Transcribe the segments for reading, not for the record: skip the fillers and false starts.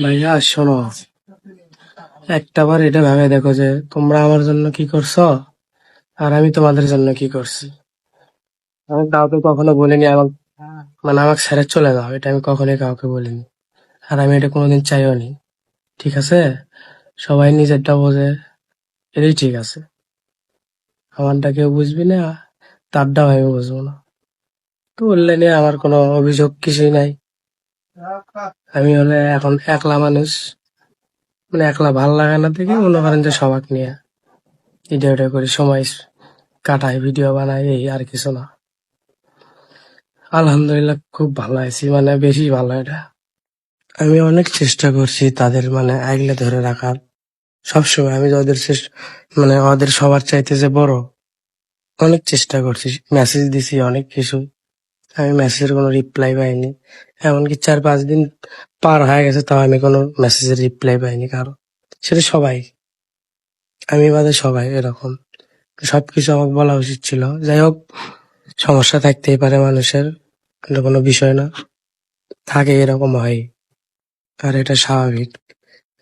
ভাইয়া শোনো, একটাবার এটা ভেবে দেখো যে তোমরা আমার জন্য কি করছো আর আমি তোমাদের জন্য কি করছি। আমি কাউকে কখনো বলিনি আমার, মানে আমাকে ছেড়ে চলে যাও, এটা আমি কখনোই কাউকে বলিনি। আর আমি এটা কোনোদিন চাইও নি। ঠিক আছে, সবাই নিজেরটা বোঝে, এটাই ঠিক আছে। আমারটা কেউ বুঝবি না, তারটাও আমি বুঝবো না। তো বললে নিয়ে আমার কোনো অভিযোগ কিছুই নাই। আমি হলে এখন একলা মানুষ, মানে একলা ভাল লাগে না থেকে মনে করেন যে সবাক নিয়ে এটা ওটা করে সময় কাটাই, ভিডিও বানাই, এই আর কিছু না। আলহামদুলিল্লাহ খুব ভালো আছি, মানে বেশি ভালো এটা। আমি অনেক চেষ্টা করছি তাদের মানে আগলে ধরে রাখার। সবসময় আমি যে ওদের মানে ওদের সবার চাইতে যে বড়, অনেক চেষ্টা করছি, মেসেজ দিছি অনেক কিছু। আমি মেসেজের কোনো রিপ্লাই পাইনি, এমনকি 4-5 দিন পার হয়ে গেছে তাও আমি কোনো মেসেজের রিপ্লাই পাইনি কারো। সেটা সবাই, আমি বাদে সবাই এরকম। সবকিছু আমাকে বলা উচিত ছিল। যাই হোক, সমস্যা থাকতেই পারে মানুষের, এটা কোনো বিষয় না, থাকে, এরকম হয়, আর এটা স্বাভাবিক।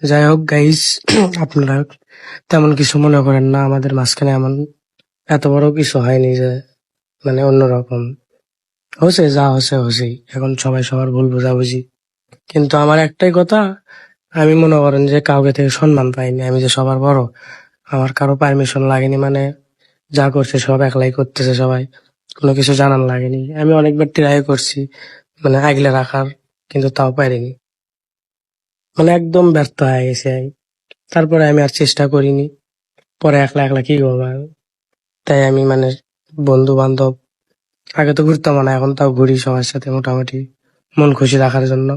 যাই হোক গাইস, আপনারা তেমন কিছু মনে করেন না, আমাদের মাঝখানে এমন এত বড় কিছু হয়নি যে মানে অন্যরকম। হচ্ছে যা হচ্ছে হছেই, এখন সবাই সবার ভুল বোঝাবুঝি। কিন্তু আমার একটাই কথা, আমি মনে করেন যে কাউকে থেকে সম্মান পাইনি, আমি যে সবার বড়, আমার কারো পারমিশন লাগেনি, মানে যা করছে সব একলাই করতেছে সবাই, কোনো কিছু জানার লাগেনি। আমি অনেকবার ট্রাই করছি মানে আগলে রাখার, কিন্তু তাও পারিনি, মানে একদম ব্যর্থ হয়ে গেছে আমি। তারপরে আমি আর চেষ্টা করিনি, পরে একলা একলা কি করবো আমি। তাই আমি মানে বন্ধু বান্ধব, আগে তো ঘুরতাম না, এখন তাও ঘুরি সবার সাথে মোটামুটি মন খুশি রাখার জন্য।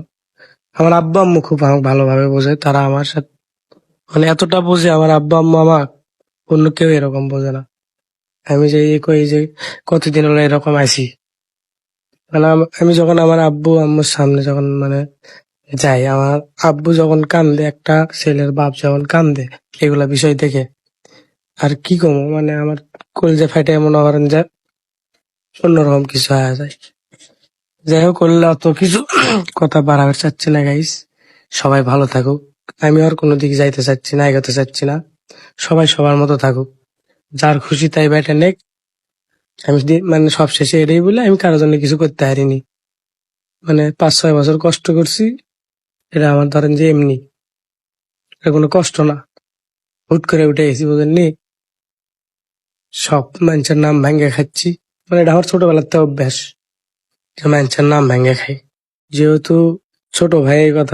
আমার আব্বা আম্মু খুব আমাকে ভালোভাবে বোঝে, তারা আমার সাথে মানে এতটা বোঝে, আমার আব্বা আম্মু আমার, অন্য কেউ এরকম বোঝে না। আমি যে এই কই যে কতদিন হলো এরকম আছি, মানে আমি যখন আমার আব্বু আম্মুর সামনে যখন মানে যাই, আমার আব্বু যখন কান্দে, একটা ছেলের বাপ যখন কান্দে এগুলা বিষয় দেখে, আর কি কম, মানে আমার কলজা ফেটে মনে করেন যে অন্যরকম কিছু হয়ে যায়। যাই হোক, করলে অত কিছু কথা বাড়াবার চাচ্ছি না গাইস, সবাই ভালো থাকুক। আমি আর কোনো দিকে যাইতে চাচ্ছি না, এগোতে চাচ্ছি না, সবাই সবার মতো থাকুক, যার খুশি তাই বেটা নেক। আমি মানে সবশেষে এটাই বলে আমি কারোর জন্য কিছু করতে পারিনি, মানে 5-6 বছর কষ্ট করছি, এটা আমার ধরেন যে এমনি, এটা কোনো কষ্ট না, হুট করে উঠে গেছি বুঝেননি, সব মানুষের নাম ভাঙ্গে খাচ্ছি, মানে এটা আমার ছোটবেলার থেকে অভ্যাস, যে মানুষের নাম ভাঙ্গে খাই। যেহেতু ছোট ভাই এই কথা